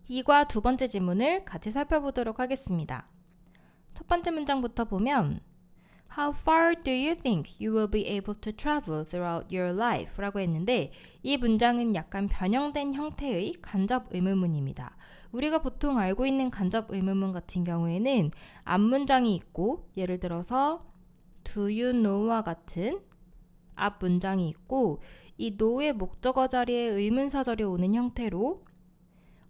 이과 두 번째 지문을 같이 살펴보도록 하겠습니다. 첫 번째 문장부터 보면 How far do you think you will be able to travel throughout your life? 라고 했는데 이 문장은 약간 변형된 형태의 간접 의문문입니다. 우리가 보통 알고 있는 간접 의문문 같은 경우에는 앞문장이 있고 예를 들어서 Do you know와 같은 앞 문장이 있고 이 know의 목적어 자리에 의문사절이 오는 형태로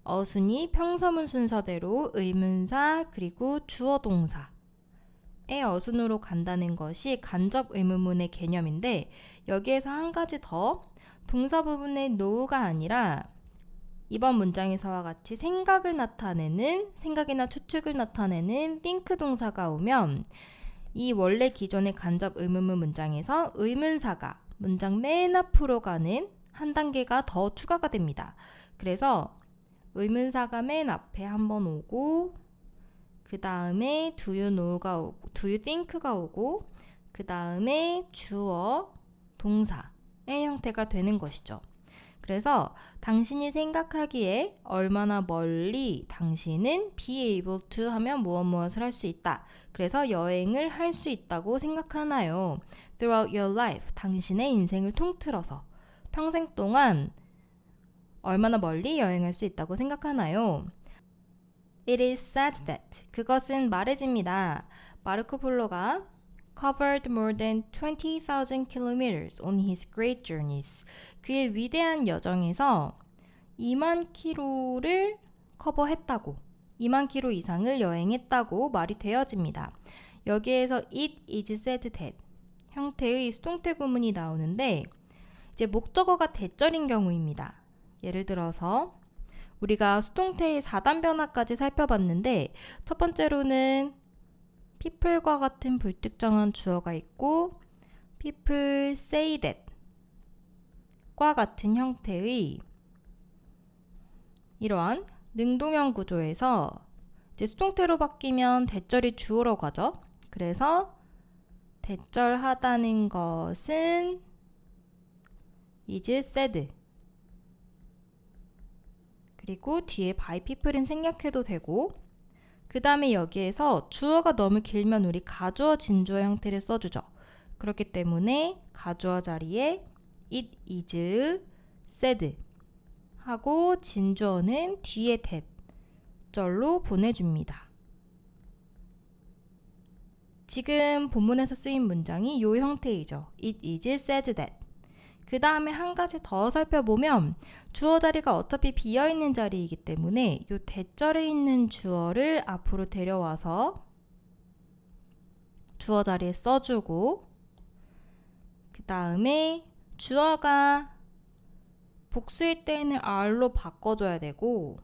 어순이 평서문 순서대로 의문사 그리고 주어 동사의 어순으로 간다는 것이 간접 의문문의 개념인데 여기에서 한 가지 더 동사 부분의 know가 아니라 이번 문장에서와 같이 생각이나 추측을 나타내는 think 동사가 오면 이 원래 기존의 간접 의문문 문장에서 의문사가 문장 맨 앞으로 가는 한 단계가 더 추가가 됩니다. 그래서 의문사가 맨 앞에 한번 오고 그 다음에 do you know가 오고 do you think가 오고 그 다음에 주어 동사의 형태가 되는 것이죠. 그래서 당신이 생각하기에 얼마나 멀리 당신은 be able to 하면 무엇을 할 수 있다. 그래서 여행을 할 수 있다고 생각하나요? Throughout your life, 당신의 인생을 통틀어서 평생 동안 얼마나 멀리 여행할 수 있다고 생각하나요? It is said that 그것은 말해집니다. 마르코 폴로가 covered more than 20,000 kilometers on his great journeys. 그의 위대한 여정에서 2만 킬로를 커버했다고 2만 킬로 이상을 여행했다고 말이 되어집니다. 여기에서 it is said that 형태의 수동태 구문이 나오는데 이제 목적어가 대절인 경우입니다. 예를 들어서 우리가 수동태의 4단 변화까지 살펴봤는데 첫 번째로는 people과 같은 불특정한 주어가 있고 people say that 과 같은 형태의 이러한 능동형 구조에서 이제 수동태로 바뀌면 대절이 주어로 가죠. 그래서 대절하다는 것은 is said 그리고 뒤에 by people은 생략해도 되고 그 다음에 여기에서 주어가 너무 길면 우리 가주어 진주어 형태를 써주죠. 그렇기 때문에 가주어 자리에 it is said 하고 진주어는 뒤에 대절로 보내줍니다. 지금 본문에서 쓰인 문장이 이 형태이죠. It is said that. 그 다음에 한 가지 더 살펴보면 주어 자리가 어차피 비어있는 자리이기 때문에 이 대절에 있는 주어를 앞으로 데려와서 주어 자리에 써주고 그 다음에 주어가 복수일 때는 are로 바꿔줘야 되고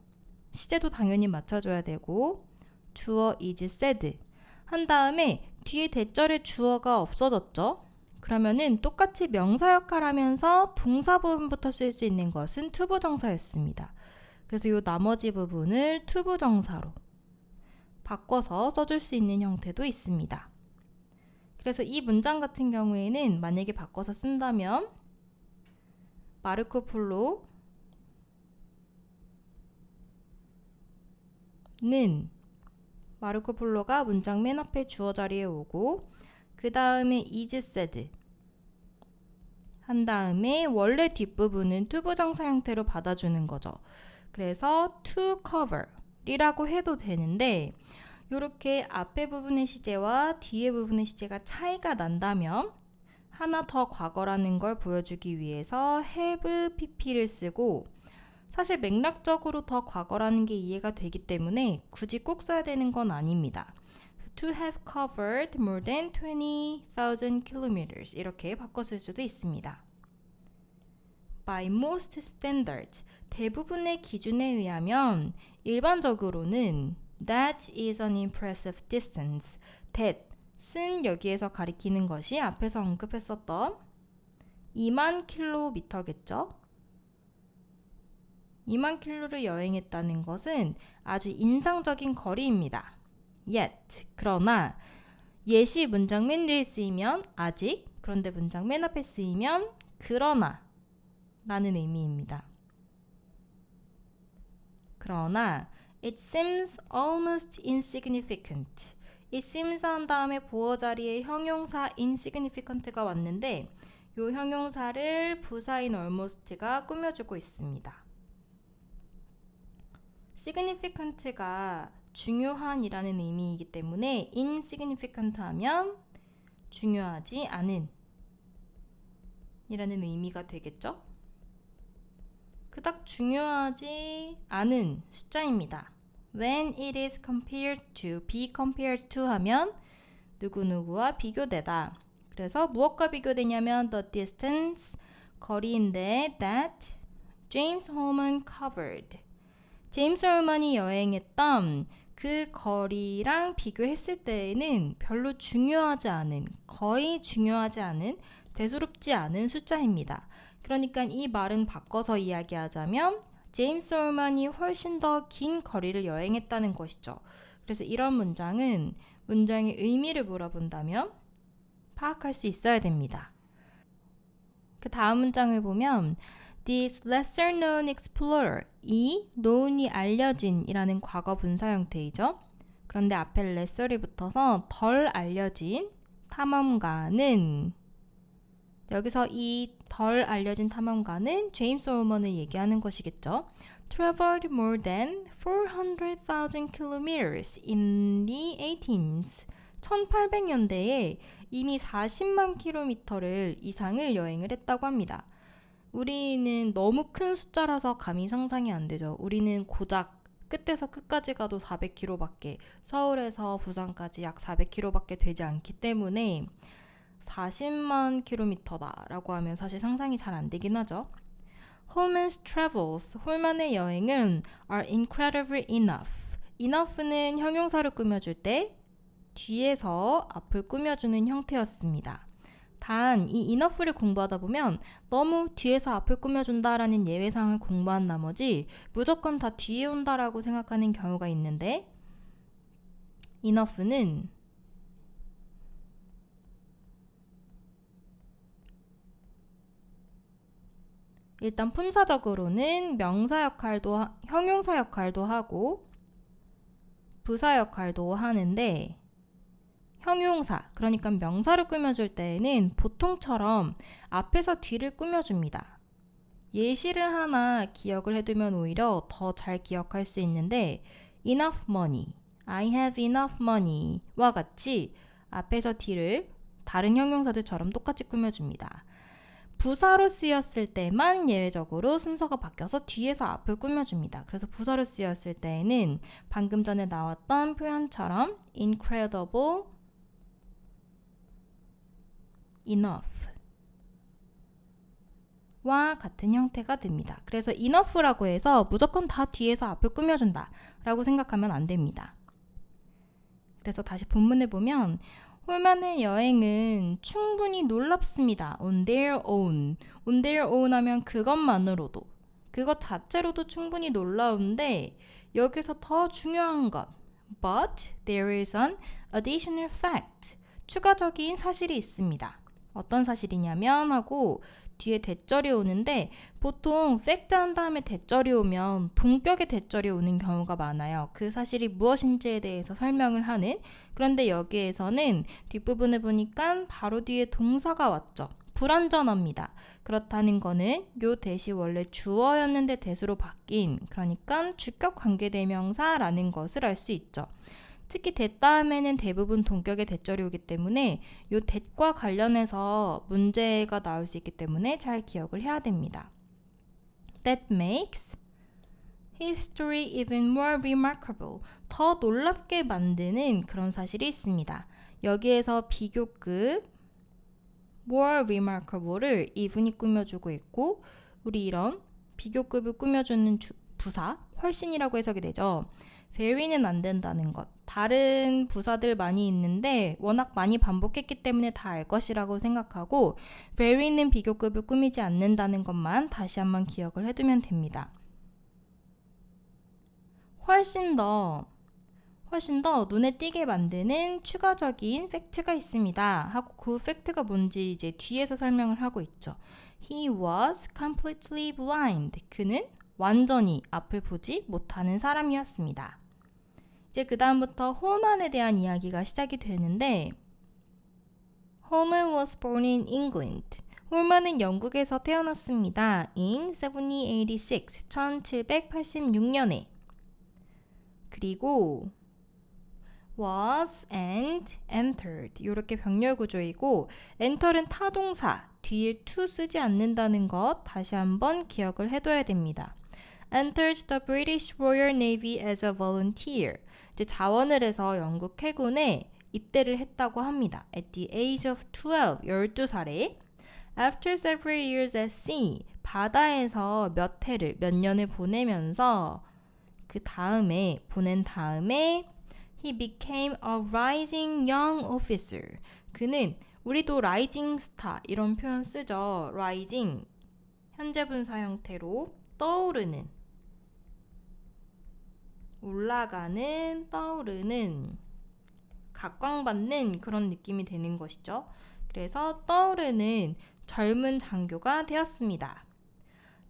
시제도 당연히 맞춰줘야 되고 주어 is said 한 다음에 뒤에 대절에 주어가 없어졌죠. 그러면은 똑같이 명사 역할하면서 동사 부분부터 쓸 수 있는 것은 투부정사였습니다. 그래서 이 나머지 부분을 투부정사로 바꿔서 써줄 수 있는 형태도 있습니다. 그래서 이 문장 같은 경우에는 만약에 바꿔서 쓴다면 마르코 폴로가 문장 맨 앞에 주어 자리에 오고 그 다음에 is said 한 다음에 원래 뒷부분은 투부정사 형태로 받아주는 거죠. 그래서 to cover 이라고 해도 되는데 이렇게 앞에 부분의 시제와 뒤에 부분의 시제가 차이가 난다면 하나 더 과거라는 걸 보여주기 위해서 have pp를 쓰고 사실 맥락적으로 더 과거라는 게 이해가 되기 때문에 굳이 꼭 써야 되는 건 아닙니다. To have covered more than 20,000 kilometers 이렇게 바꿔 쓸 수도 있습니다. By most standards 대부분의 기준에 의하면 일반적으로는 That is an impressive distance. that은 여기에서 가리키는 것이 앞에서 언급했었던 2만 킬로미터겠죠. 2만 킬로를 여행했다는 것은 아주 인상적인 거리입니다. Yet, 그러나 예시 문장 맨 뒤에 쓰이면 아직, 그런데 문장 맨 앞에 쓰이면 그러나 라는 의미입니다. 그러나 it seems almost insignificant. it seems 한 다음에 보어 자리에 형용사 insignificant가 왔는데 이 형용사를 부사인 almost가 꾸며주고 있습니다. significant가 중요한이라는 의미이기 때문에 insignificant 하면 중요하지 않은 이라는 의미가 되겠죠? 그닥 중요하지 않은 숫자입니다. When it is compared to, be compared to 하면 누구누구와 비교되다. 그래서 무엇과 비교되냐면 the distance, 거리인데 that James Holman covered. 제임스 홀만이 여행했던 그 거리랑 비교했을 때에는 별로 중요하지 않은, 거의 중요하지 않은, 대수롭지 않은 숫자입니다. 그러니까 이 말은 바꿔서 이야기하자면 제임스 홀만이 훨씬 더 긴 거리를 여행했다는 것이죠. 그래서 이런 문장은 문장의 의미를 물어본다면 파악할 수 있어야 됩니다. 그 다음 문장을 보면 This lesser known explorer, 이 known이 알려진 이라는 과거 분사 형태이죠. 그런데 앞에 lesser이 붙어서 덜 알려진 탐험가는 여기서 이 덜 알려진 탐험가는 제임스 홀먼을 얘기하는 것이겠죠. Traveled more than 400,000 kilometers in the 18th. 1800년대에 이미 40만 킬로미터를 이상을 여행을 했다고 합니다. 우리는 너무 큰 숫자라서 감히 상상이 안 되죠. 우리는 고작 끝에서 끝까지 가도 400km밖에, 서울에서 부산까지 약 400km밖에 되지 않기 때문에 40만 킬로미터다라고 하면 사실 상상이 잘 안 되긴 하죠. Holman's travels, 홀만의 여행은 are incredible enough. enough는 형용사를 꾸며줄 때 뒤에서 앞을 꾸며주는 형태였습니다. 단, 이 enough를 공부하다 보면 너무 뒤에서 앞을 꾸며준다라는 예외상을 공부한 나머지 무조건 다 뒤에 온다라고 생각하는 경우가 있는데 enough는 일단 품사적으로는 명사 역할도 형용사 역할도 하고 부사 역할도 하는데 형용사, 그러니까 명사를 꾸며줄 때에는 보통처럼 앞에서 뒤를 꾸며줍니다. 예시를 하나 기억을 해두면 오히려 더 잘 기억할 수 있는데 enough money, I have enough money와 같이 앞에서 뒤를 다른 형용사들처럼 똑같이 꾸며줍니다. 부사로 쓰였을 때만 예외적으로 순서가 바뀌어서 뒤에서 앞을 꾸며줍니다. 그래서 부사로 쓰였을 때에는 방금 전에 나왔던 표현처럼 incredible enough 와 같은 형태가 됩니다. 그래서 enough라고 해서 무조건 다 뒤에서 앞을 꾸며준다 라고 생각하면 안 됩니다. 그래서 다시 본문을 보면 홀만의 여행은 충분히 놀랍습니다. On their own. On their own 하면 그것만으로도, 그것 자체로도 충분히 놀라운데 여기서 더 중요한 것 But there is an additional fact. 추가적인 사실이 있습니다. 어떤 사실이냐면 하고 뒤에 대절이 오는데 보통 fact 한 다음에 대절이 오면 동격의 대절이 오는 경우가 많아요. 그 사실이 무엇인지에 대해서 설명을 하는. 그런데 여기에서는 뒷부분을 보니까 바로 뒤에 동사가 왔죠. 불완전어입니다. 그렇다는 거는 요 대시 원래 주어였는데 대수로 바뀐, 그러니까 주격 관계대명사라는 것을 알 수 있죠. 특히 that 다음에는 대부분 동격의 대절이 오기 때문에 요 that과 관련해서 문제가 나올 수 있기 때문에 잘 기억을 해야 됩니다. That makes history even more remarkable. 더 놀랍게 만드는 그런 사실이 있습니다. 여기에서 비교급 more remarkable를 even이 꾸며주고 있고 우리 이런 비교급을 꾸며주는 부사 훨씬이라고 해석이 되죠. very는 안 된다는 것. 다른 부사들 많이 있는데 워낙 많이 반복했기 때문에 다 알 것이라고 생각하고 very는 비교급을 꾸미지 않는다는 것만 다시 한번 기억을 해두면 됩니다. 훨씬 더 눈에 띄게 만드는 추가적인 팩트가 있습니다. 하고 그 팩트가 뭔지 이제 뒤에서 설명을 하고 있죠. He was completely blind. 그는 완전히 앞을 보지 못하는 사람이었습니다. 이제 그 다음부터 홀만에 대한 이야기가 시작이 되는데 Holman was born in England. 홀만은 영국에서 태어났습니다. In 1786, 1786년에. 그리고 was and entered 이렇게 병렬 구조이고 enter은 타동사, 뒤에 to 쓰지 않는다는 것 다시 한번 기억을 해둬야 됩니다. entered the British Royal Navy as a volunteer. 이제 자원을 해서 영국 해군에 입대를 했다고 합니다. At the age of 12, 12살에 After several years at sea, 바다에서 몇 년을 보내면서 보낸 다음에 He became a rising young officer. 그는 우리도 rising star 이런 표현 쓰죠. rising 현재 분사 형태로 떠오르는 올라가는 떠오르는 각광받는 그런 느낌이 되는 것이죠. 그래서 떠오르는 젊은 장교가 되었습니다.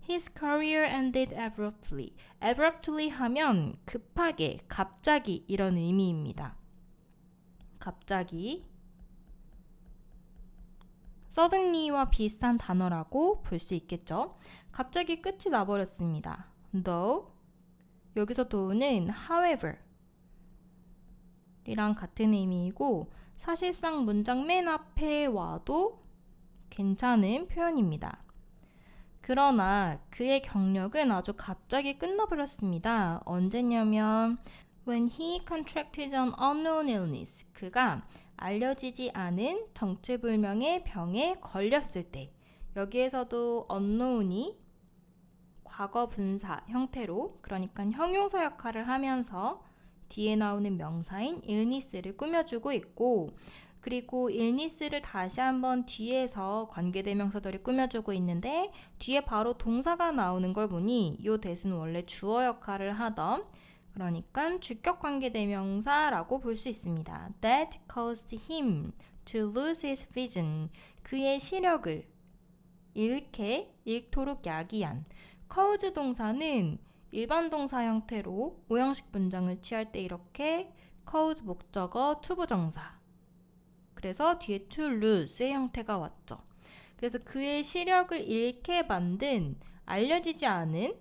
His career ended abruptly. abruptly 하면 급하게, 갑자기 이런 의미입니다. 갑자기 suddenly와 비슷한 단어라고 볼 수 있겠죠. 갑자기 끝이 나버렸습니다. though 여기서 though는 however 이랑 같은 의미이고 사실상 문장 맨 앞에 와도 괜찮은 표현입니다. 그러나 그의 경력은 아주 갑자기 끝나버렸습니다. 언제냐면 when he contracted an unknown illness 그가 알려지지 않은 정체불명의 병에 걸렸을 때 여기에서도 unknown이 과거 분사 형태로 그러니까 형용사 역할을 하면서 뒤에 나오는 명사인 illness를 꾸며주고 있고 그리고 illness를 다시 한번 뒤에서 관계대명사들이 꾸며주고 있는데 뒤에 바로 동사가 나오는 걸 보니 이 that은 원래 주어 역할을 하던 그러니까 주격 관계대명사라고 볼 수 있습니다. That caused him to lose his vision. 그의 시력을 잃도록 야기한 cause 동사는 일반 동사 형태로 오형식 문장을 취할 때 이렇게 cause 목적어 투부정사 그래서 뒤에 to lose의 형태가 왔죠. 그래서 그의 시력을 잃게 만든 알려지지 않은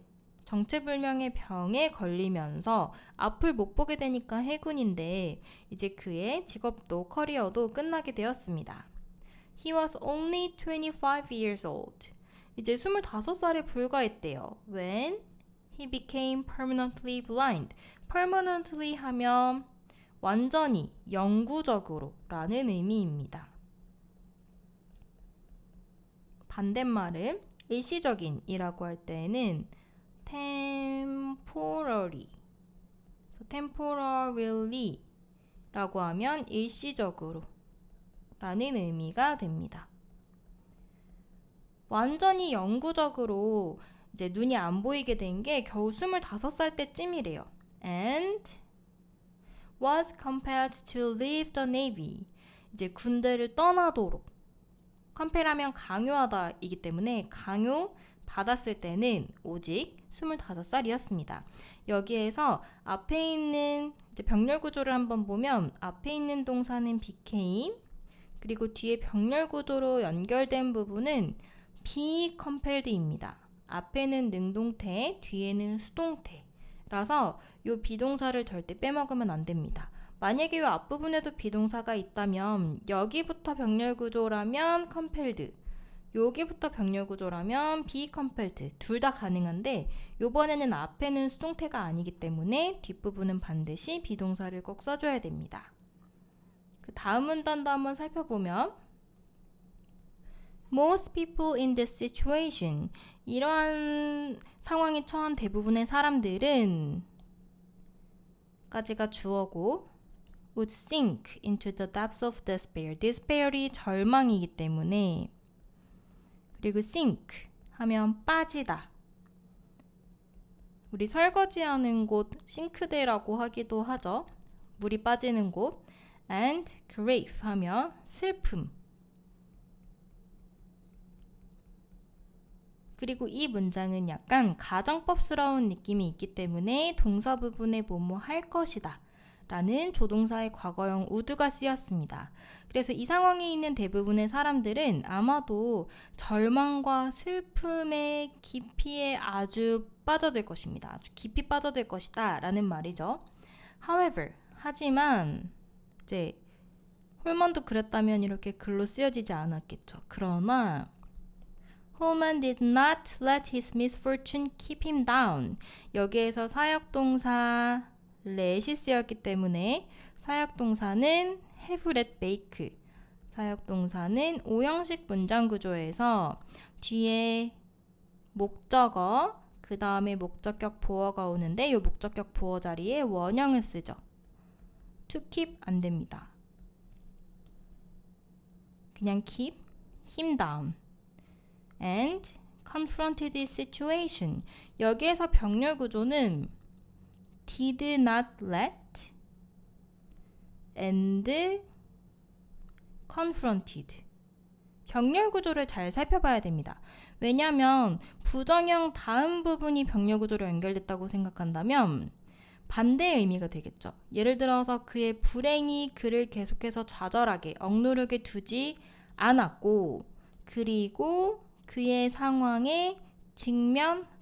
정체불명의 병에 걸리면서 앞을 못 보게 되니까 해군인데 이제 그의 직업도 커리어도 끝나게 되었습니다. He was only 25 years old. 이제 25살에 불과했대요. When he became permanently blind. permanently 하면 완전히, 영구적으로 라는 의미입니다. 반대말은 일시적인 이라고 할 때는 temporary, temporarily 라고 하면 일시적으로 라는 의미가 됩니다. 완전히 영구적으로 이제 눈이 안 보이게 된 게 겨우 25살 때쯤이래요. And was compelled to leave the navy. 이제 군대를 떠나도록. compel하면 강요하다 이기 때문에 강요 받았을 때는 오직 25살이었습니다. 여기에서 앞에 있는 이제 병렬 구조를 한번 보면 앞에 있는 동사는 became 그리고 뒤에 병렬 구조로 연결된 부분은 be compelled입니다. 앞에는 능동태, 뒤에는 수동태라서 이 비동사를 절대 빼먹으면 안 됩니다. 만약에 이 앞부분에도 비동사가 있다면 여기부터 병렬 구조라면 compelled, 여기부터 병렬 구조라면 be compelled 둘 다 가능한데 이번에는 앞에는 수동태가 아니기 때문에 뒷부분은 반드시 비동사를 꼭 써줘야 됩니다. 그 다음 문단도 한번 살펴보면 Most people in this situation 이러한 상황에 처한 대부분의 사람들은 까지가 주어고 would sink into the depths of despair. despair이 절망이기 때문에 그리고 sink 하면 빠지다. 우리 설거지하는 곳 싱크대라고 하기도 하죠. 물이 빠지는 곳. and grief 하면 슬픔. 그리고 이 문장은 약간 가정법스러운 느낌이 있기 때문에 동사 부분에 뭐뭐 할 것이다 라는 조동사의 과거형 would가 쓰였습니다. 그래서 이 상황에 있는 대부분의 사람들은 아마도 절망과 슬픔의 깊이에 아주 빠져들 것입니다. 아주 깊이 빠져들 것이다 라는 말이죠. However, 하지만 이제 홀만도 그랬다면 이렇게 글로 쓰여지지 않았겠죠. 그러나 Holman did not let his misfortune keep him down. 여기에서 사역동사 let이 쓰였기 때문에 사역동사는 have, let, make. 사역동사는 5형식 문장 구조에서 뒤에 목적어, 그 다음에 목적격 보어가 오는데 이 목적격 보어 자리에 원형을 쓰죠. To keep 안 됩니다. 그냥 keep him down. And confronted this situation. 여기에서 병렬 구조는 did not let and confronted. 병렬 구조를 잘 살펴봐야 됩니다. 왜냐하면 부정형 다음 부분이 병렬 구조로 연결됐다고 생각한다면 반대의 의미가 되겠죠. 예를 들어서 그의 불행이 그를 계속해서 좌절하게 억누르게 두지 않았고 그리고 그의 상황에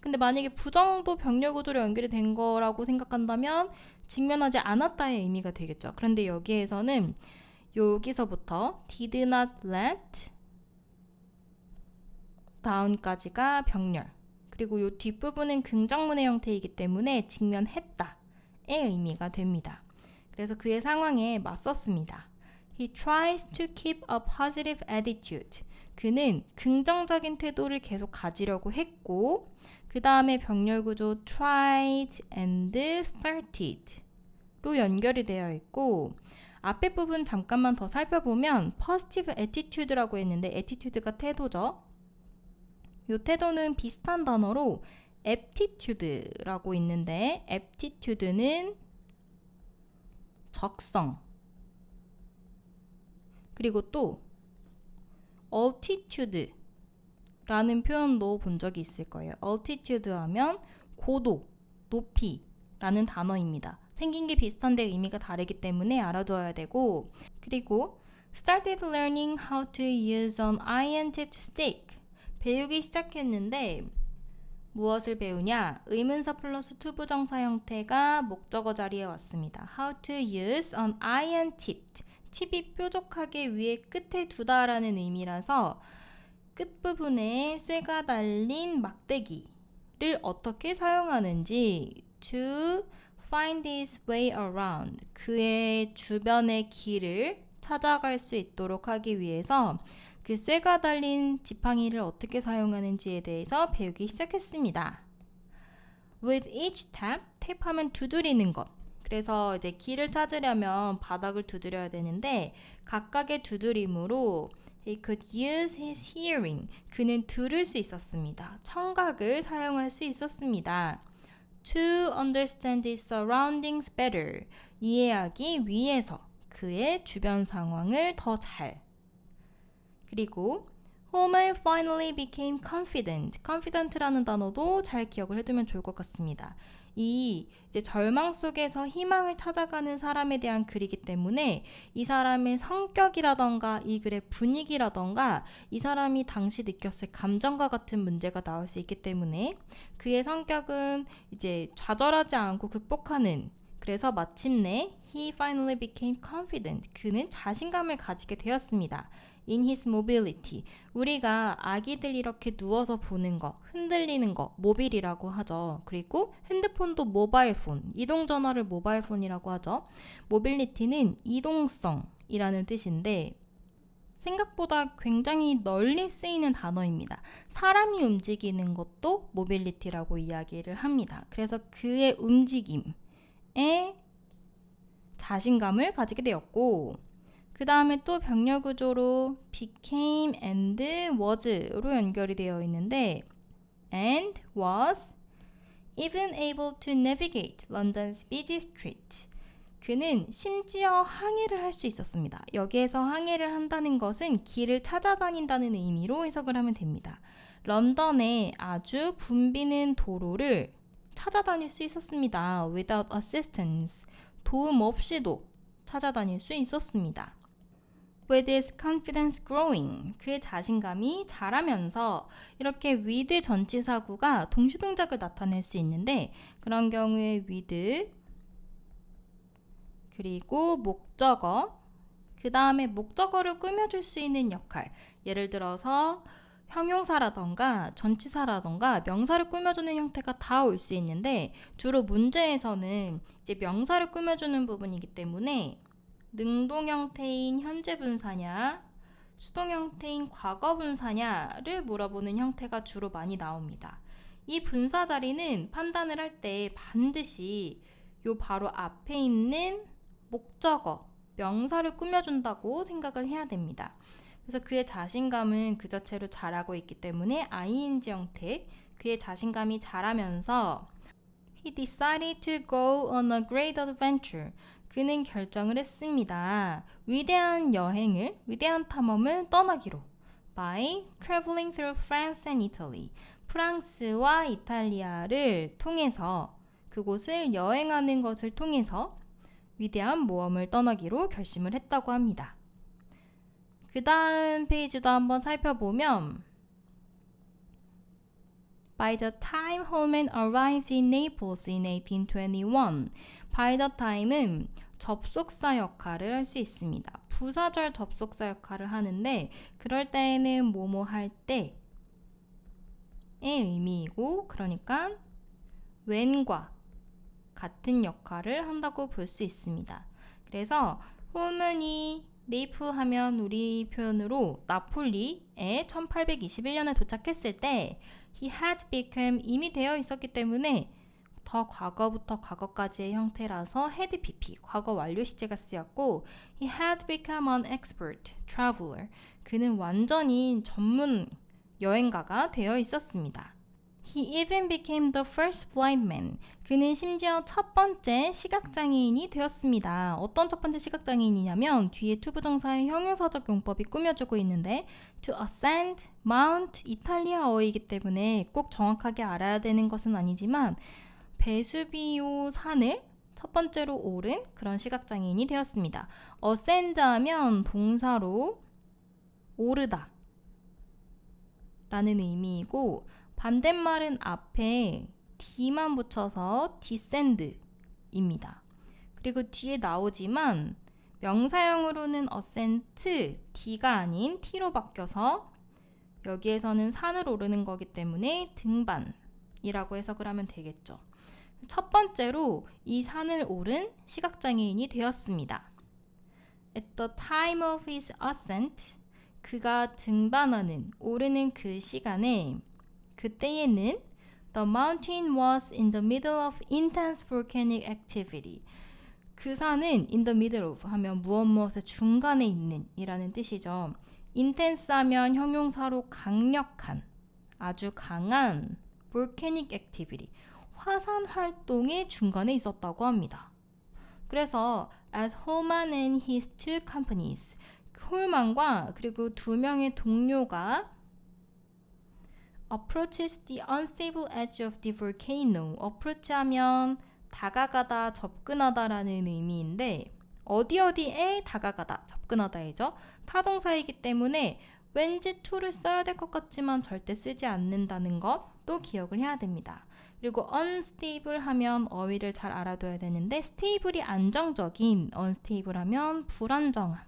근데 만약에 부정도 병렬 구조로 연결이 된 거라고 생각한다면 직면하지 않았다의 의미가 되겠죠. 그런데 여기에서는 여기서부터 did not let down까지가 병렬, 그리고 이 뒷부분은 긍정문의 형태이기 때문에 직면했다의 의미가 됩니다. 그래서 그의 상황에 맞섰습니다. He tries to keep a positive attitude. 그는 긍정적인 태도를 계속 가지려고 했고 그 다음에 병렬 구조 tried and started 로 연결이 되어 있고 앞에 부분 잠깐만 더 살펴보면 positive attitude라고 했는데 attitude가 태도죠. 이 태도는 비슷한 단어로 aptitude라고 있는데 aptitude는 적성, 그리고 또 altitude 라는 표현도 본 적이 있을 거예요. altitude 하면 고도, 높이 라는 단어입니다. 생긴 게 비슷한데 의미가 다르기 때문에 알아두어야 되고, 그리고 started learning how to use an iron-tipped stick. 배우기 시작했는데 무엇을 배우냐? 의문사 플러스 투부정사 형태가 목적어 자리에 왔습니다. How to use an iron-tipped. 팁이 뾰족하게 위에 끝에 두다라는 의미라서 끝부분에 쇠가 달린 막대기를 어떻게 사용하는지 to find his way around. 그의 주변의 길을 찾아갈 수 있도록 하기 위해서 그 쇠가 달린 지팡이를 어떻게 사용하는지에 대해서 배우기 시작했습니다. With each tap, 탭하면 두드리는 것. 그래서 이제 길을 찾으려면 바닥을 두드려야 되는데 각각의 두드림으로 He could use his hearing. 그는 들을 수 있었습니다. 청각을 사용할 수 있었습니다. To understand his surroundings better. 이해하기 위해서 그의 주변 상황을 더 잘. 그리고 Homer finally became confident. confident라는 단어도 잘 기억을 해두면 좋을 것 같습니다. 이 이제 절망 속에서 희망을 찾아가는 사람에 대한 글이기 때문에 이 사람의 성격이라던가 이 글의 분위기라던가 이 사람이 당시 느꼈을 감정과 같은 문제가 나올 수 있기 때문에 그의 성격은 이제 좌절하지 않고 극복하는, 그래서 마침내 he finally became confident. 그는 자신감을 가지게 되었습니다. In his mobility. 우리가 아기들 이렇게 누워서 보는 거, 흔들리는 거, 모빌이라고 하죠. 그리고 핸드폰도 모바일폰, 이동전화를 모바일폰이라고 하죠. 모빌리티는 이동성이라는 뜻인데 생각보다 굉장히 널리 쓰이는 단어입니다. 사람이 움직이는 것도 모빌리티라고 이야기를 합니다. 그래서 그의 움직임에 자신감을 가지게 되었고, 그 다음에 또 병렬 구조로 became and was로 연결이 되어 있는데 and was even able to navigate London's busy streets. 그는 심지어 항해를 할 수 있었습니다. 여기에서 항해를 한다는 것은 길을 찾아다닌다는 의미로 해석을 하면 됩니다. 런던의 아주 붐비는 도로를 찾아다닐 수 있었습니다. Without assistance. 도움 없이도 찾아다닐 수 있었습니다. With his confidence growing. 그 자신감이 자라면서 이렇게 with 전치사구가 동시동작을 나타낼 수 있는데 그런 경우에 with 그리고 목적어 그 다음에 목적어를 꾸며줄 수 있는 역할 예를 들어서 형용사라던가 전치사라던가 명사를 꾸며주는 형태가 다 올 수 있는데 주로 문제에서는 이제 명사를 꾸며주는 부분이기 때문에 능동 형태인 현재 분사냐 수동 형태인 과거 분사냐를 물어보는 형태가 주로 많이 나옵니다. 이 분사 자리는 판단을 할 때 반드시 요 바로 앞에 있는 목적어 명사를 꾸며준다고 생각을 해야 됩니다. 그래서 그의 자신감은 그 자체로 자라고 있기 때문에 ing 형태 그의 자신감이 자라면서 He decided to go on a great adventure. 그는 결정을 했습니다. 위대한 여행을, 위대한 탐험을 떠나기로. By traveling through France and Italy. 프랑스와 이탈리아를 통해서 그곳을 여행하는 것을 통해서 위대한 모험을 떠나기로 결심을 했다고 합니다. 그 다음 페이지도 한번 살펴보면 By the time Holman arrived in Naples in 1821 By the time은 접속사 역할을 할 수 있습니다. 부사절 접속사 역할을 하는데 그럴 때에는 뭐뭐 할 때의 의미이고 그러니까 when과 같은 역할을 한다고 볼 수 있습니다. 그래서 홀먼이 네이프 하면 우리 표현으로 나폴리에 1821년에 도착했을 때 he had become 이미 되어 있었기 때문에 더 과거부터 과거까지의 형태라서 had pp 과거 완료 시제가 쓰였고 he had become an expert traveler 그는 완전히 전문 여행가가 되어 있었습니다. He even became the first blind man. 그는 심지어 첫 번째 시각장애인이 되었습니다. 어떤 첫 번째 시각장애인이냐면 뒤에 투부정사의 형용사적 용법이 꾸며주고 있는데 to ascend, mount 이탈리아어이기 때문에 꼭 정확하게 알아야 되는 것은 아니지만 베수비오 산을 첫 번째로 오른 그런 시각장애인이 되었습니다. ascend 하면 동사로 오르다 라는 의미이고 반대말은 앞에 d만 붙여서 descend입니다. 그리고 뒤에 나오지만 명사형으로는 ascent, d가 아닌 t로 바뀌어서 여기에서는 산을 오르는 거기 때문에 등반이라고 해석을 하면 되겠죠. 첫 번째로 이 산을 오른 시각장애인이 되었습니다. At the time of his ascent, 그가 등반하는, 오르는 그 시간에 그때에는 The mountain was in the middle of intense volcanic activity. 그 산은 in the middle of 하면 무엇의 중간에 있는 이라는 뜻이죠. intense 하면 형용사로 강력한, 아주 강한 volcanic activity, 화산 활동의 중간에 있었다고 합니다. 그래서 as Holman and his two companies, 홀만과 그리고 두 명의 동료가 approaches the unstable edge of the volcano. approach 하면 다가가다, 접근하다라는 의미인데 어디에 다가가다, 접근하다이죠. 타동사이기 때문에 왠지 to를 써야 될 것 같지만 절대 쓰지 않는다는 것도 기억을 해야 됩니다. 그리고 unstable 하면 어휘를 잘 알아둬야 되는데 stable이 안정적인, unstable 하면 불안정한.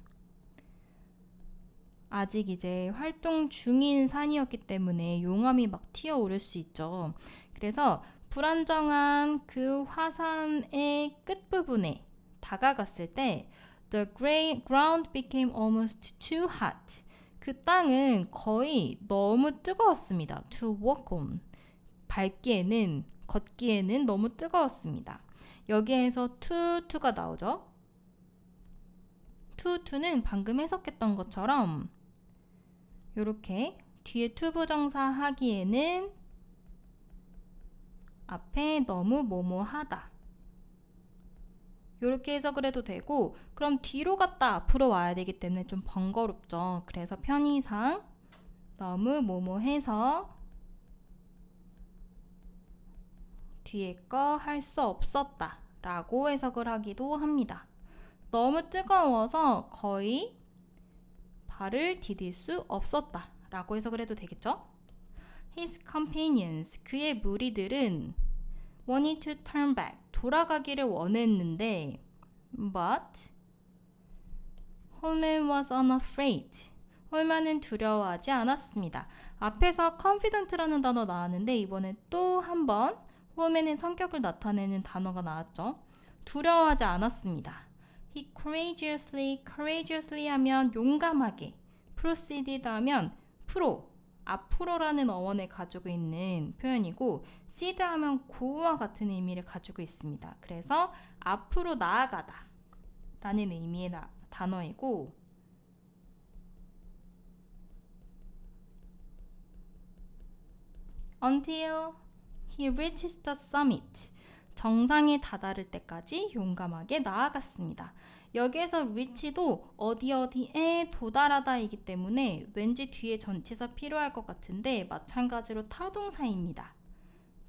아직 이제 활동 중인 산이었기 때문에 용암이 막 튀어오를 수 있죠. 그래서 불안정한 그 화산의 끝부분에 다가갔을 때 The ground became almost too hot. 그 땅은 거의 너무 뜨거웠습니다. To walk on. 밟기에는, 걷기에는 너무 뜨거웠습니다. 여기에서 to가 나오죠. to는 방금 해석했던 것처럼 이렇게 뒤에 투부정사 하기에는 앞에 너무 뭐뭐하다 이렇게 해석을 해도 되고 그럼 뒤로 갔다 앞으로 와야 되기 때문에 좀 번거롭죠. 그래서 편의상 너무 뭐뭐해서 뒤에 거 할 수 없었다 라고 해석을 하기도 합니다. 너무 뜨거워서 거의 발을 디딜 수 없었다 라고 해석을 해도 되겠죠? His companions, 그의 무리들은 wanted to turn back, 돌아가기를 원했는데 but 홀맨 was unafraid, 홀맨은 두려워하지 않았습니다. 앞에서 confident라는 단어 나왔는데 이번에 또 한 번 홀맨의 성격을 나타내는 단어가 나왔죠. 두려워하지 않았습니다. He courageously 하면 용감하게, proceeded 하면 앞으로라는 어원을 가지고 있는 표현이고 seed 하면 고와 같은 의미를 가지고 있습니다. 그래서 앞으로 나아가다 라는 의미의 단어이고 until he reaches the summit, 정상에 다다를 때까지 용감하게 나아갔습니다. 여기에서 reach도 어디에 도달하다이기 때문에 왠지 뒤에 전치사 필요할 것 같은데 마찬가지로 타동사입니다.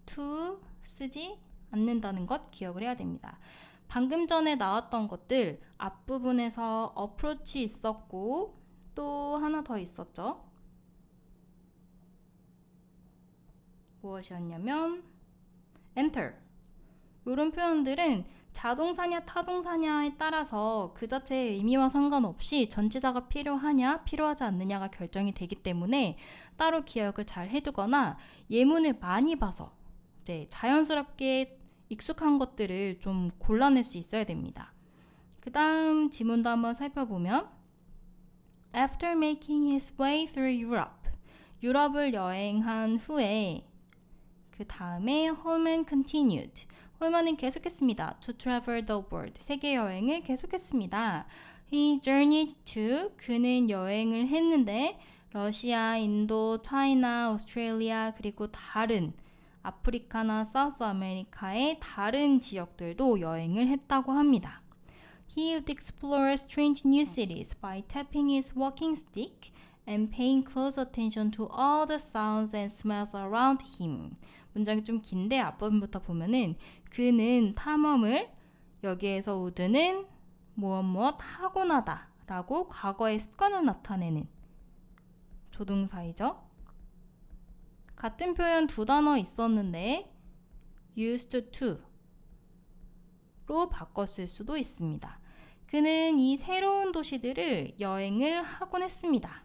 to 쓰지 않는다는 것 기억을 해야 됩니다. 방금 전에 나왔던 것들 앞부분에서 approach 있었고 또 하나 더 있었죠. 무엇이었냐면 enter. 이런 표현들은 자동사냐 타동사냐에 따라서 그 자체의 의미와 상관없이 전치사가 필요하냐 필요하지 않느냐가 결정이 되기 때문에 따로 기억을 잘 해두거나 예문을 많이 봐서 이제 자연스럽게 익숙한 것들을 좀 골라낼 수 있어야 됩니다. 그 다음 지문도 한번 살펴보면 After making his way through Europe, 유럽을 여행한 후에 그 다음에 홀맨 continued, 홀맨은 계속했습니다. To travel the world, 세계 여행을 계속했습니다. He journeyed to, 그는 여행을 했는데 러시아, 인도, 차이나, 오스트레일리아 그리고 다른 아프리카나 사우스 아메리카의 다른 지역들도 여행을 했다고 합니다. He would explore strange new cities by tapping his walking stick and paying close attention to all the sounds and smells around him. 문장이 좀 긴데 앞부분부터 보면은 그는 탐험을, 여기에서 would는 무엇 하곤 하다 라고 과거의 습관을 나타내는 조동사이죠. 같은 표현 두 단어 있었는데 used to 로 바꿨을 수도 있습니다. 그는 이 새로운 도시들을 여행을 하곤 했습니다.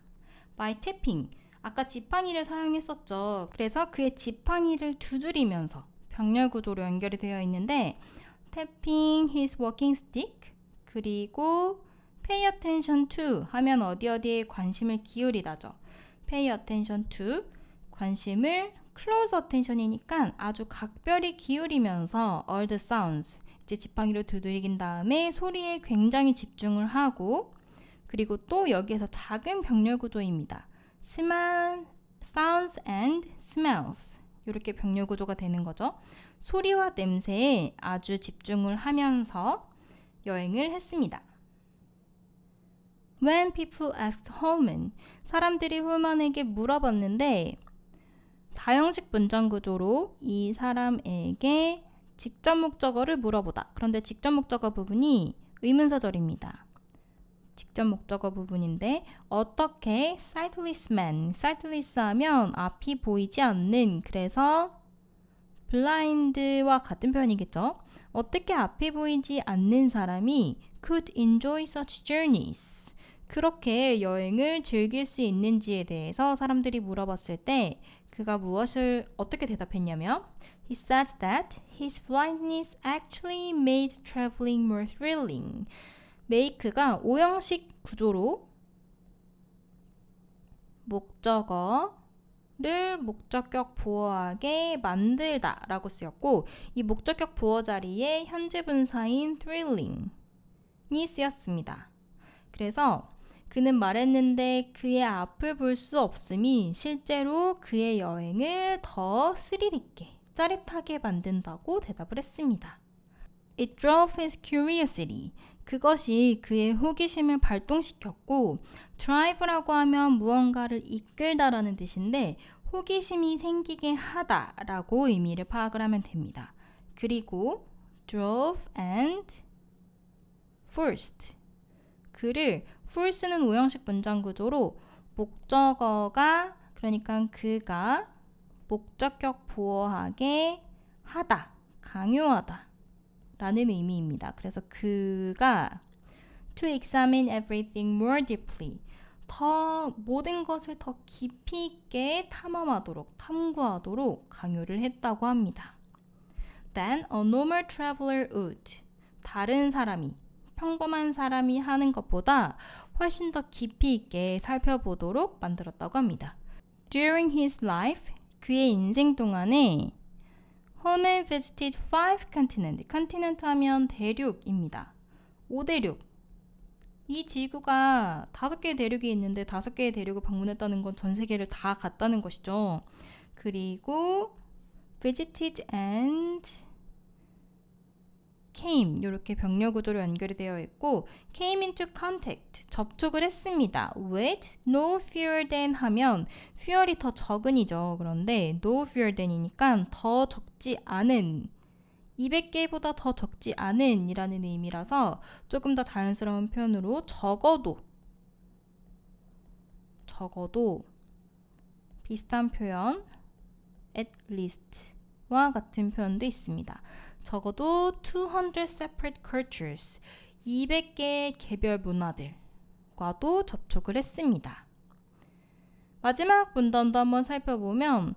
by tapping, 아까 지팡이를 사용했었죠. 그래서 그의 지팡이를 두드리면서 병렬 구조로 연결이 되어 있는데 tapping his walking stick, 그리고 pay attention to 하면 어디에 관심을 기울이다죠. pay attention to, 관심을 close attention이니까 아주 각별히 기울이면서 all the sounds, 이제 지팡이를 두드리긴 다음에 소리에 굉장히 집중을 하고, 그리고 또 여기에서 작은 병렬 구조입니다. sounds and smells, 이렇게 병렬 구조가 되는 거죠. 소리와 냄새에 아주 집중을 하면서 여행을 했습니다. When people asked Holman, 사람들이 홀만에게 물어봤는데 4형식 문장 구조로 이 사람에게 직접 목적어를 물어보다. 그런데 직접 목적어 부분이 의문사절입니다. 직접 목적어 부분인데 어떻게 sightless man, sightless 하면 앞이 보이지 않는, 그래서 blind와 같은 표현이겠죠. 어떻게 앞이 보이지 않는 사람이 could enjoy such journeys, 그렇게 여행을 즐길 수 있는지에 대해서 사람들이 물어봤을 때 그가 무엇을 어떻게 대답했냐면 He said that his blindness actually made traveling more thrilling. make가 5형식 구조로 목적어를 목적격 보어하게 만들다 라고 쓰였고, 이 목적격 보어 자리에 현재 분사인 thrilling이 쓰였습니다. 그래서 그는 말했는데 그의 앞을 볼 수 없음이 실제로 그의 여행을 더 스릴 있게 짜릿하게 만든다고 대답을 했습니다. It drove his curiosity. 그것이 그의 호기심을 발동시켰고, drive라고 하면 무언가를 이끌다라는 뜻인데 호기심이 생기게 하다라고 의미를 파악을 하면 됩니다. 그리고 drove and forced. 그를 force는 오형식 문장 구조로 목적어가 그러니까 그가 목적격 보어하게 하다, 강요하다 라는 의미입니다. 그래서 그가 to examine everything more deeply 모든 것을 더 깊이 있게 탐험하도록, 탐구하도록 강요를 했다고 합니다. Then a normal traveler would 다른 사람이, 평범한 사람이 하는 것보다 훨씬 더 깊이 있게 살펴보도록 만들었다고 합니다. During his life, 그의 인생 동안에 Holman visited 5 continents. 컨티넨트 하면 대륙입니다. 5대륙. 이 지구가 5개의 대륙이 있는데 5개의 대륙을 방문했다는 건 전 세계를 다 갔다는 것이죠. 그리고 visited and came 이렇게 병렬 구조로 연결이 되어 있고 came into contact 접촉을 했습니다. with no fewer than 하면 fewer이 더 적은이죠. 그런데 no fewer than이니까 더 적지 않은 200개보다 더 적지 않은 이라는 의미라서 조금 더 자연스러운 표현으로 적어도 비슷한 표현 at least와 같은 표현도 있습니다. 적어도 200 separate cultures 200개의 개별 문화들과도 접촉을 했습니다. 마지막 문단도 한번 살펴보면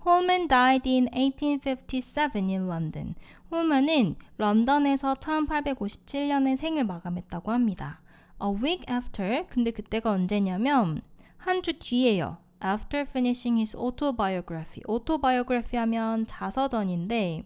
Holman died in 1857 in London. 홀만은 런던에서 1857년에 생을 마감했다고 합니다. A week after, 근데 그때가 언제냐면 한 주 뒤에요. After finishing his autobiography. autobiography 하면 자서전인데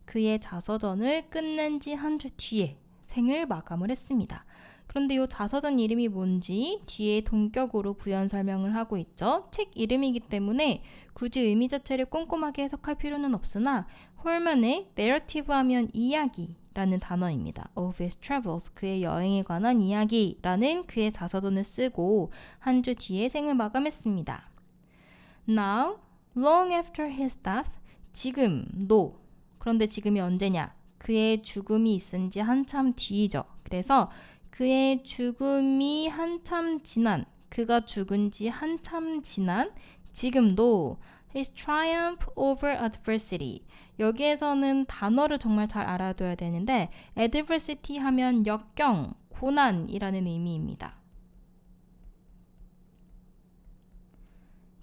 그의 자서전을 끝낸 지 한 주 뒤에 생을 마감을 했습니다. 그런데 이 자서전 이름이 뭔지 뒤에 동격으로 부연 설명을 하고 있죠. 책 이름이기 때문에 굳이 의미 자체를 꼼꼼하게 해석할 필요는 없으나 홀만의 narrative 하면 이야기라는 단어입니다. of his travels, 그의 여행에 관한 이야기라는 그의 자서전을 쓰고 한 주 뒤에 생을 마감했습니다. Now, long after his death, 지금도 그런데 지금이 언제냐? 그의 죽음이 있은 지 한참 뒤이죠. 그래서 그의 죽음이 한참 지난, 그가 죽은 지 한참 지난 지금도 his triumph over adversity. 여기에서는 단어를 정말 잘 알아둬야 되는데 adversity 하면 역경, 고난이라는 의미입니다.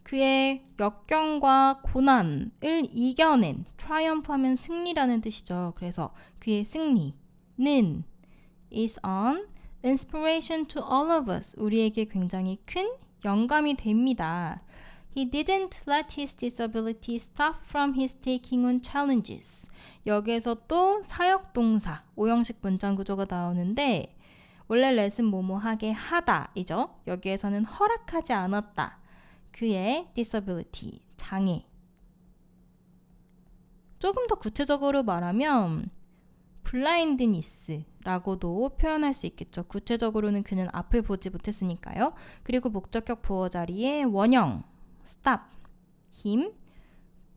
그의 역경과 고난을 이겨낸 triumph 하면 승리라는 뜻이죠. 그래서 그의 승리는 is an inspiration to all of us. 우리에게 굉장히 큰 영감이 됩니다. He didn't let his disability stop from his taking on challenges. 여기에서 또 사역동사, 오형식 문장 구조가 나오는데 원래 렛은 뭐뭐 하게 하다이죠. 여기에서는 허락하지 않았다. 그의 disability, 장애. 조금 더 구체적으로 말하면 blindness라고도 표현할 수 있겠죠. 구체적으로는 그는 앞을 보지 못했으니까요. 그리고 목적격 보어 자리에 원형, stop, him,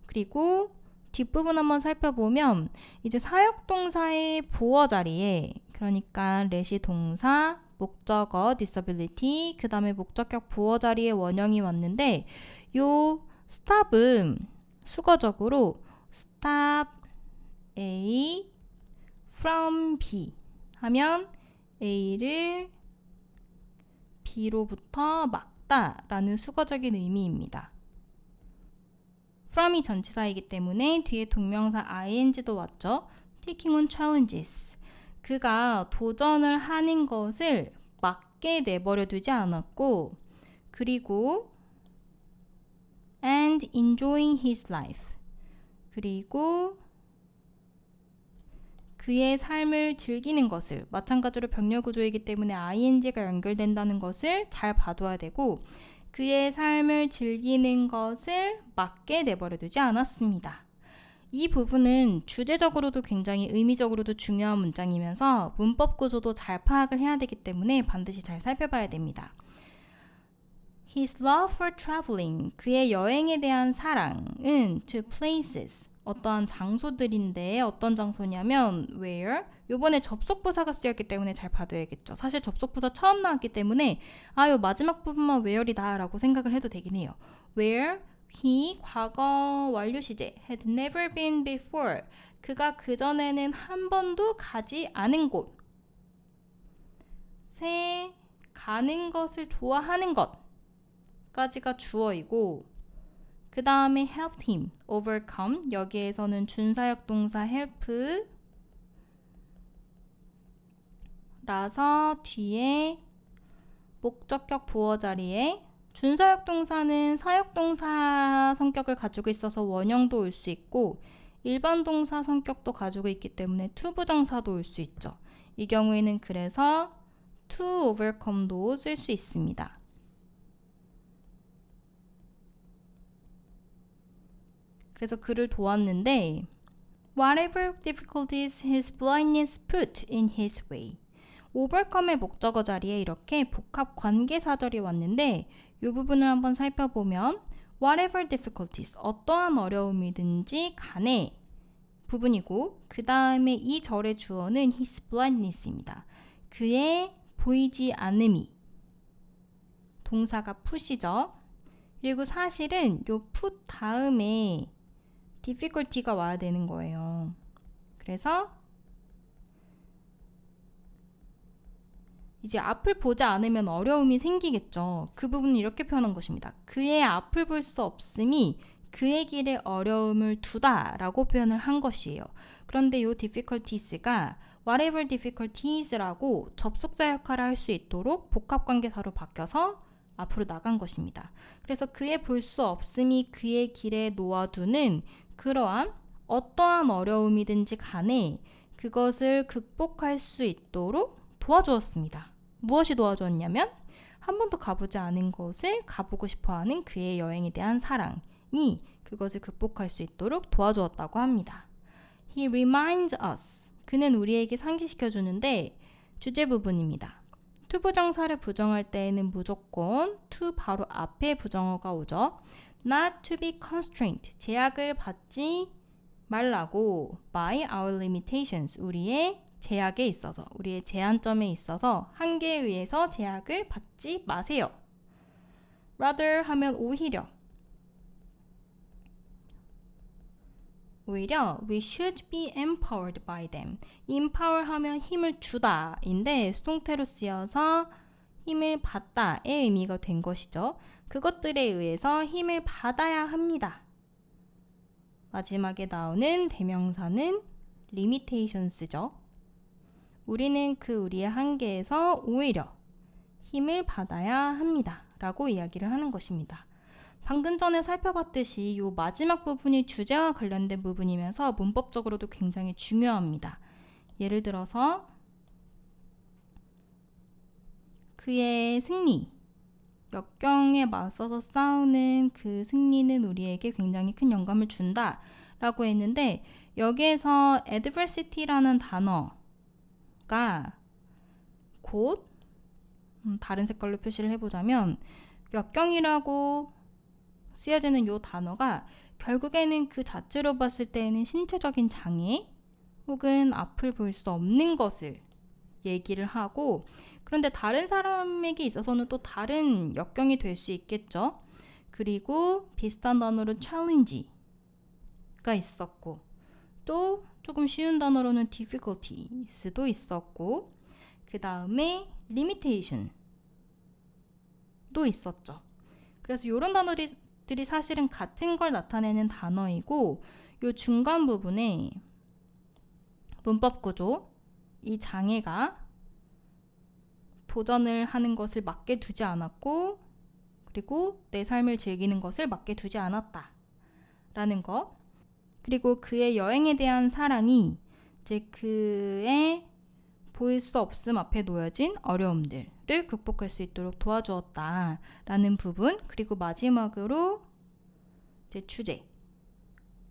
그리고 뒷부분 한번 살펴보면 이제 사역동사의 보어 자리에 그러니까 let이 동사, 목적어 disability, 그 다음에 목적격 보어 자리에 원형이 왔는데 요 stop은 수거적으로 stop A from B 하면 A를 B로부터 막다 라는 수거적인 의미입니다. from이 전치사이기 때문에 뒤에 동명사 ing도 왔죠. taking on challenges. 그가 도전을 하는 것을 막게 내버려 두지 않았고 그리고 and enjoying his life. 그리고 그의 삶을 즐기는 것을 마찬가지로 병렬 구조이기 때문에 ing가 연결된다는 것을 잘 봐둬야 되고 그의 삶을 즐기는 것을 막게 내버려 두지 않았습니다. 이 부분은 주제적으로도 굉장히 의미적으로도 중요한 문장이면서 문법 구조도 잘 파악을 해야 되기 때문에 반드시 잘 살펴봐야 됩니다. His love for traveling, 그의 여행에 대한 사랑은 to places, 어떠한 장소들인데 어떤 장소냐면 where 요번에 접속부사가 쓰였기 때문에 잘 봐둬야겠죠. 사실 접속부사 처음 나왔기 때문에 요 마지막 부분만 where이다 라고 생각을 해도 되긴 해요. where he 과거 완료 시제 had never been before 그가 그전에는 한 번도 가지 않은 곳 세 가는 것을 좋아하는 것까지가 주어이고 그 다음에 helped him overcome 여기에서는 준사역 동사 help 라서 뒤에 목적격 보어 자리에 준사역 동사는 사역 동사 성격을 가지고 있어서 원형도 올 수 있고 일반 동사 성격도 가지고 있기 때문에 투부정사도 올 수 있죠. 이 경우에는 그래서 to overcome도 쓸 수 있습니다. 그래서 그를 도왔는데 whatever difficulties his blindness put in his way overcome의 목적어 자리에 이렇게 복합 관계사절이 왔는데 이 부분을 한번 살펴보면 whatever difficulties 어떠한 어려움이든지 간에 부분이고 그 다음에 이 절의 주어는 his blindness입니다. 그의 보이지 않음이 동사가 put이죠. 그리고 사실은 요 put 다음에 difficulty가 와야 되는 거예요. 그래서 이제 앞을 보지 않으면 어려움이 생기겠죠. 그 부분을 이렇게 표현한 것입니다. 그의 앞을 볼 수 없음이 그의 길에 어려움을 두다 라고 표현을 한 것이에요. 그런데 이 difficulties가 whatever difficulties라고 접속사 역할을 할 수 있도록 복합관계사로 바뀌어서 앞으로 나간 것입니다. 그래서 그의 볼 수 없음이 그의 길에 놓아두는 그러한 어떠한 어려움이든지 간에 그것을 극복할 수 있도록 도와주었습니다. 무엇이 도와주었냐면 한 번도 가보지 않은 곳을 가보고 싶어하는 그의 여행에 대한 사랑이 그것을 극복할 수 있도록 도와주었다고 합니다. He reminds us. 그는 우리에게 상기시켜 주는데 주제 부분입니다. 투부정사를 부정할 때에는 무조건 to 바로 앞에 부정어가 오죠. Not to be constrained. 제약을 받지 말라고 by our limitations. 우리의 제약에 있어서, 우리의 제한점에 있어서 한계에 의해서 제약을 받지 마세요. rather 하면 오히려 we should be empowered by them. empower 하면 힘을 주다 인데 수동태로 쓰여서 힘을 받다의 의미가 된 것이죠. 그것들에 의해서 힘을 받아야 합니다. 마지막에 나오는 대명사는 limitations죠. 우리는 우리의 한계에서 오히려 힘을 받아야 합니다. 라고 이야기를 하는 것입니다. 방금 전에 살펴봤듯이 이 마지막 부분이 주제와 관련된 부분이면서 문법적으로도 굉장히 중요합니다. 예를 들어서 그의 승리, 역경에 맞서서 싸우는 그 승리는 우리에게 굉장히 큰 영감을 준다 라고 했는데 여기에서 adversity라는 단어가 곧 다른 색깔로 표시를 해보자면 역경이라고 쓰여지는 이 단어가 결국에는 그 자체로 봤을 때에는 신체적인 장애 혹은 앞을 볼 수 없는 것을 얘기를 하고 그런데 다른 사람에게 있어서는 또 다른 역경이 될 수 있겠죠. 그리고 비슷한 단어로 challenge가 있었고 또 조금 쉬운 단어로는 difficulties도 있었고 그 다음에 limitation도 있었죠. 그래서 이런 단어들이 사실은 같은 걸 나타내는 단어이고 이 중간 부분에 문법 구조, 이 장애가 도전을 하는 것을 막게 두지 않았고 그리고 내 삶을 즐기는 것을 막게 두지 않았다 라는 것 그리고 그의 여행에 대한 사랑이 이제 그의 보일 수 없음 앞에 놓여진 어려움들을 극복할 수 있도록 도와주었다 라는 부분 그리고 마지막으로 이제 주제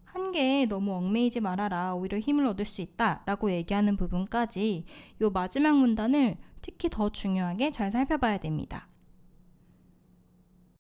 한계에 너무 얽매이지 말아라 오히려 힘을 얻을 수 있다 라고 얘기하는 부분까지 이 마지막 문단을 특히 더 중요하게 잘 살펴봐야 됩니다.